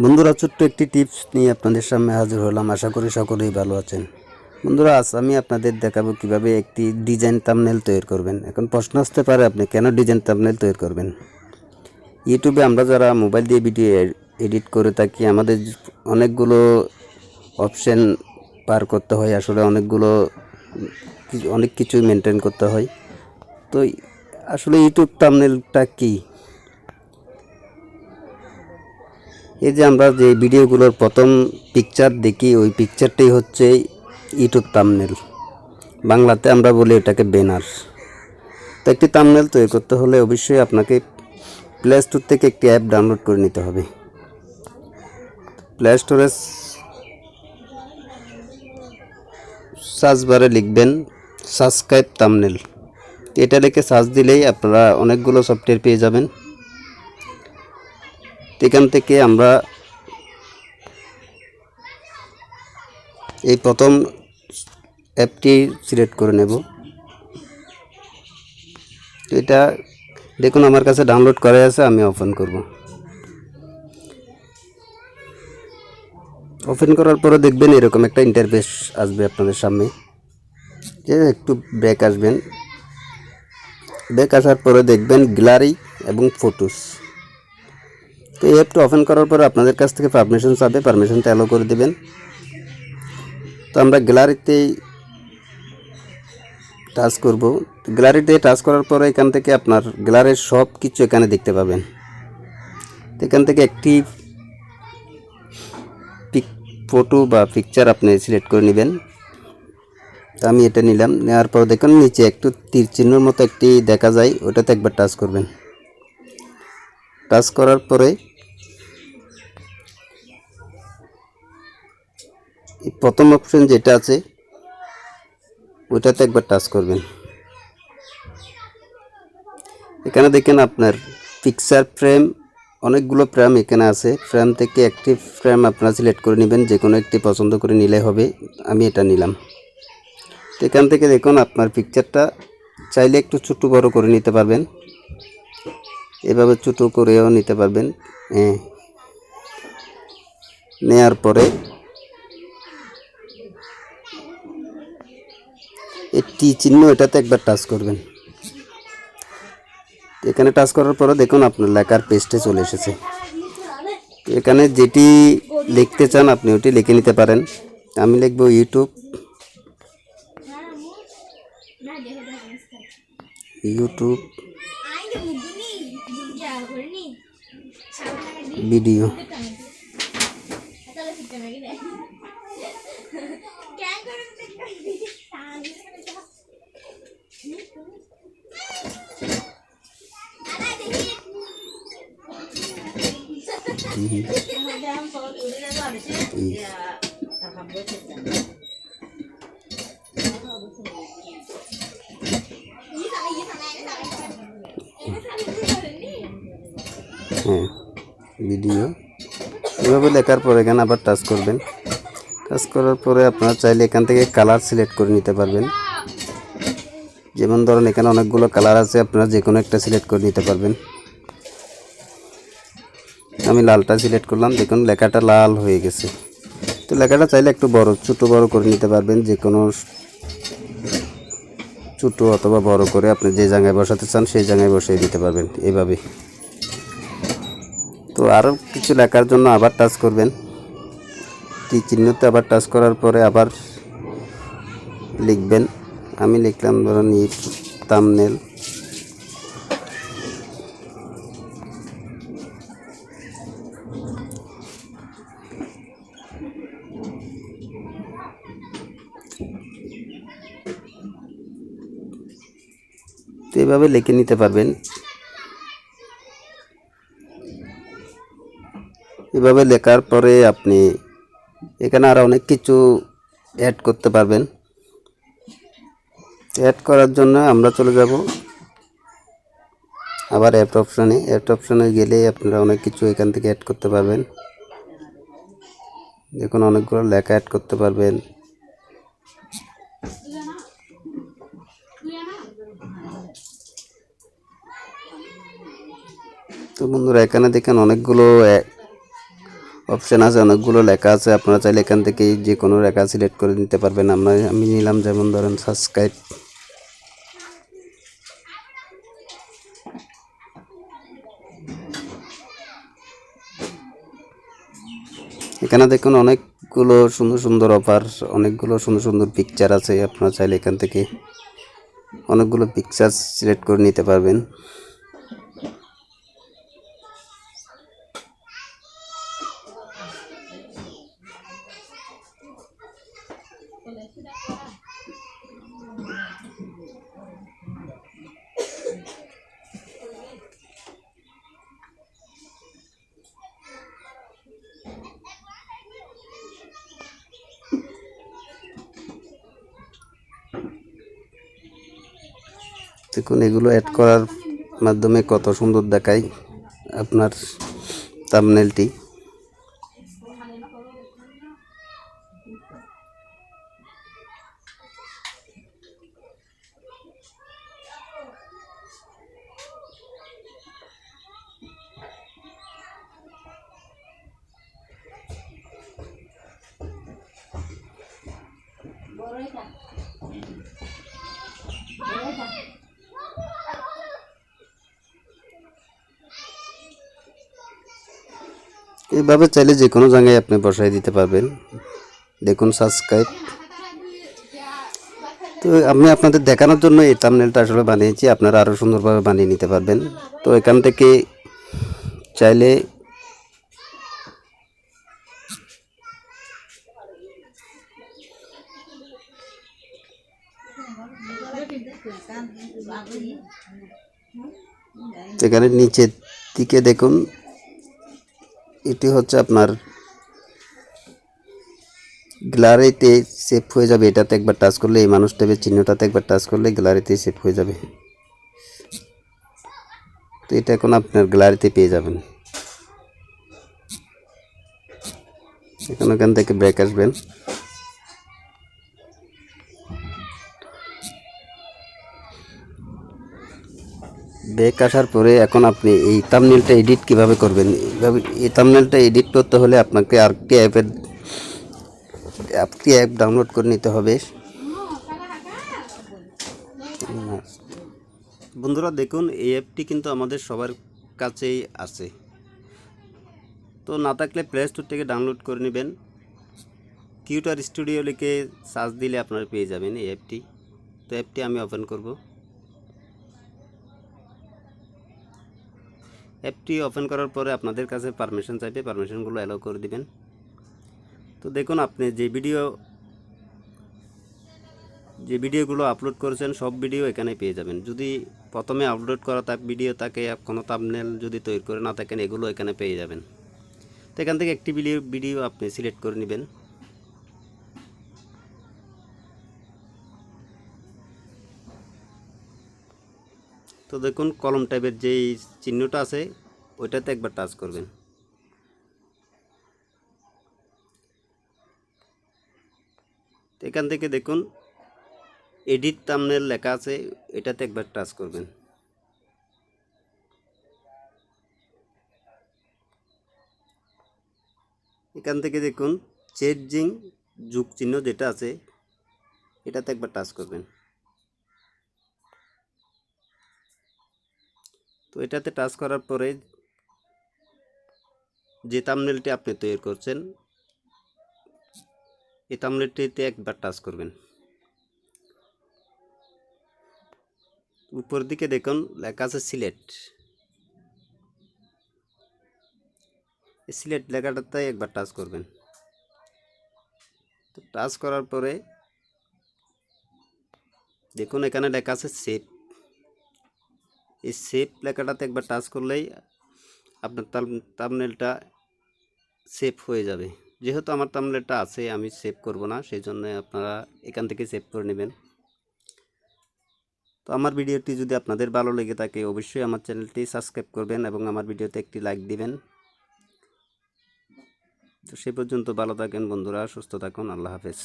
বন্ধুরা, ছোট্ট একটি টিপস নিয়ে আপনাদের সামনে হাজির হলাম। আশা করি সকলেই ভালো আছেন। বন্ধুরা, আজ আমি আপনাদের দেখাবো কিভাবে একটি ডিজাইন থাম্বনেল তৈরি করবেন। এখন প্রশ্ন আসতে পারে, আপনি কেন ডিজাইন থাম্বনেল তৈরি করবেন? ইউটিউবে আমরা যারা মোবাইল দিয়ে ভিডিও এডিট করে থাকি, আমাদের অনেকগুলো অপশন পার করতে হয়। আসলে অনেক কিছুই মেনটেন করতে হয়। তো আসলে ইউটিউব থাম্বনেলটা কী? এই যে আমরা যে ভিডিওগুলোর প্রথম পিকচার দেখি, ওই পিকচারটাই হচ্ছে ইউটিউব থাম্বনেল। বাংলাতে আমরা বলি এটাকে ব্যানার। তো একটি থাম্বনেল তৈরি করতে হলে অবশ্যই আপনাকে প্লে স্টোর থেকে একটি অ্যাপ ডাউনলোড করে নিতে হবে। প্লে স্টোরে সার্চ বারে লিখবেন সাবস্ক্রাইব থাম্বনেল। এটা লিখে সার্চ দিলেই আপনারা অনেকগুলো সফটওয়্যার পেয়ে যাবেন। এখান থেকে আমরা এই প্রথম অ্যাপটি সিলেক্ট করে নেব। এটা দেখুন আমার কাছে ডাউনলোড করা আছে, আমি ওপেন করব। ওপেন করার পরে দেখবেন এরকম একটা ইন্টারফেস আসবে আপনাদের সামনে। যে একটু ব্যাক আসবেন, ব্যাক আসার পরে দেখবেন গ্যালারি এবং ফটোস। তো এই অ্যাপটা ওপেন করার পরে আপনাদের কাছ থেকে পারমিশন চাবে, পারমিশনটা অ্যালো করে দেবেন। তো আমরা গ্যালারিতেই টাচ করব। গ্যালারিতে টাচ করার পরে এখান থেকে আপনার গ্যালারির সব কিছু এখানে দেখতে পাবেন। এখান থেকে একটি ফটো বা পিকচার আপনি সিলেক্ট করে নেবেন। আমি এটা নিলাম। নেওয়ার পর দেখুন নিচে একটু তীর চিহ্নের মতো একটি দেখা যায়, ওটাতে একবার টাচ করবেন। টাচ করার পরে প্রথম অপশন যেটা আছে ওইটাতে একবার টাচ করবেন। এখানে দেখেন আপনার পিকচার ফ্রেম, অনেকগুলো ফ্রেম এখানে আছে। ফ্রেম থেকে একটি ফ্রেম আপনারা সিলেক্ট করে নেবেন, যে কোনো একটি পছন্দ করে নিলে হবে। আমি এটা নিলাম। তো এখান থেকে দেখুন আপনার পিকচারটা চাইলে একটু ছোটো বড় করে নিতে পারবেন, এভাবে ছোটো করেও নিতে পারবেন। নেয়ার পরে একটি চিহ্ন, এটাতে একবার টাচ করবেন। এখানে টাচ করার পরে দেখুন আপনার লেখার পেজটে চলে এসেছে। এখানে যেটি লিখতে চান আপনি ওটি লিখে নিতে পারেন। আমি লিখব ইউটিউব ভিডিও। হ্যাঁ, ভিডিও। এভাবে লেখার পরে এখানে আবার টাচ করবেন। টাচ করার পরে আপনারা চাইলে এখান থেকে কালার সিলেক্ট করে নিতে পারবেন। যেমন ধরুন এখানে অনেকগুলো কালার আছে, আপনারা যে কোনো একটা সিলেক্ট করে নিতে পারবেন। আমি লালটা সিলেক্ট করলাম, দেখুন লেখাটা লাল হয়ে গেছে। তো লেখাটা চাইলে একটু ছোটো বড় করে নিতে পারবেন, যে কোনো ছোটো অথবা বড় করে আপনি যে জায়গায় বসাতে চান সেই জায়গায় বসিয়ে দিতে পারবেন এভাবে। তো আরও কিছু লেখার জন্য আবার টাচ করবেন। তীর চিহ্নতে আবার টাচ করার পরে আবার লিখবেন। আমি লিখলাম ধরুন ইউটিউব থাম্বনেল। তো এভাবে লিখে নিতে পারবেন। এভাবে লেখার পরে আপনি এখানে আরও অনেক কিছু অ্যাড করতে পারবেন। অ্যাড করার জন্য আমরা চলে যাব আবার অ্যাড অপশানে। অ্যাড অপশানে গেলে আপনারা অনেক কিছু এখান থেকে অ্যাড করতে পারবেন। দেখুন অনেকগুলো লেখা অ্যাড করতে পারবেন। তো বন্ধুরা, এখানে দেখেন অনেকগুলো অপশান আছে, অনেকগুলো লেখা আছে। আপনারা চাইলে এখান থেকে যে কোনো লেখা সিলেক্ট করে নিতে পারবেন। আমি নিলাম যেমন ধরেন সাবস্ক্রাইব। এখানে দেখুন অনেকগুলো সুন্দর সুন্দর অফার, অনেকগুলো সুন্দর সুন্দর পিকচার আছে। আপনারা চাইলে এখান থেকে অনেকগুলো পিকচার সিলেক্ট করে নিতে পারবেন। দেখুন এগুলো অ্যাড করার মাধ্যমে কত সুন্দর দেখায় আপনার থাম্বনেলটি। এইভাবে চাইলে যে কোনো জায়গায় আপনি বসাই দিতে পারবেন। দেখুন সাবস্ক্রাইব। তো আমি আপনাদের দেখানোর জন্য এই থাম্বনেলটা আসলে বানিয়েছি, আপনারা আরও সুন্দরভাবে বানিয়ে নিতে পারবেন। তো এখান থেকে চাইলে এখানে নিচের দিকে দেখুন, এটি হচ্ছে আপনার গ্যালারিতে সেভ হয়ে যাবে। এটাতে একবার টাচ করলে, এই মানুষ টাইপের চিহ্নটাতে একবার টাচ করলে গ্যালারিতে সেভ হয়ে যাবে। তো এটা এখন আপনার গ্যালারিতে পেয়ে যাবেন। এখান থেকে ব্রেক আসবেন। ব্রেক আসার পরে এখন আপনি এই থাম্বনেলটা এডিট কিভাবে করবেন। এই থাম্বনেলটা এডিট করতে হলে আপনাকে আরেকটি অ্যাপ ডাউনলোড করে নিতে হবে। বন্ধুরা দেখুন, এই অ্যাপটি কিন্তু আমাদের সবার কাছেই আছে। তো না থাকলে প্লে স্টোর থেকে ডাউনলোড করে নেবেন। কিউটার স্টুডিও লিখে সার্চ দিলে আপনারা পেয়ে যাবেন এই অ্যাপটি। তো অ্যাপটি আমি ওপেন করব। অ্যাপটি ওপেন করার পরে আপনাদের কাছে পারমিশন চাইবে, পারমিশনগুলো অ্যালাউ করে দিবেন। তো দেখুন আপনি যে ভিডিওগুলো আপলোড করেছেন সব ভিডিও এখানে পেয়ে যাবেন। যদি প্রথমে আপলোড করা ভিডিও থাকে, কোনো থাম্বনেল যদি তৈরি করে না থাকেন, এগুলো এখানে পেয়ে যাবেন। তো এখান থেকে একটি ভিডিও আপনি সিলেক্ট করে নেবেন। তো দেখুন কলম টাইপের যেই চিহ্নটা আছে ওইটাতে একবার টাচ করবেন। তো এখান থেকে দেখুন এডিট থাম্বনেল লেখা আছে, এটাতে একবার টাচ করবেন। এখান থেকে দেখুন চেঞ্জিং যুগ চিহ্ন যেটা আছে এটাতে একবার টাচ করবেন। তো এটাতে টাচ করার পরে যে থাম্বনেলটি আপনি তৈরি করছেন এই থাম্বনেলটিতে একবার টাচ করবেন। উপর দিকে দেখুন লেখা আছে সিলেক্ট। এই সিলেক্ট লেখাটাতে একবার টাচ করবেন। তো টাচ করার পরে দেখুন এখানে লেখা আছে সেভ। এই সেভ লেখাটাতে একবার টাচ করলেই আপনার থাম্বনেলটা সেভ হয়ে যাবে। যেহেতু আমার থাম্বনেলটা আছে আমি সেভ করব না, সেই জন্য আপনারা এখান থেকে সেভ করে নেবেন। তো আমার ভিডিওটি যদি আপনাদের ভালো লেগে থাকে অবশ্যই আমার চ্যানেলটি সাবস্ক্রাইব করবেন এবং আমার ভিডিওতে একটি লাইক দিবেন। তো সে পর্যন্ত ভালো থাকেন বন্ধুরা, সুস্থ থাকুন, আল্লাহ হাফেজ।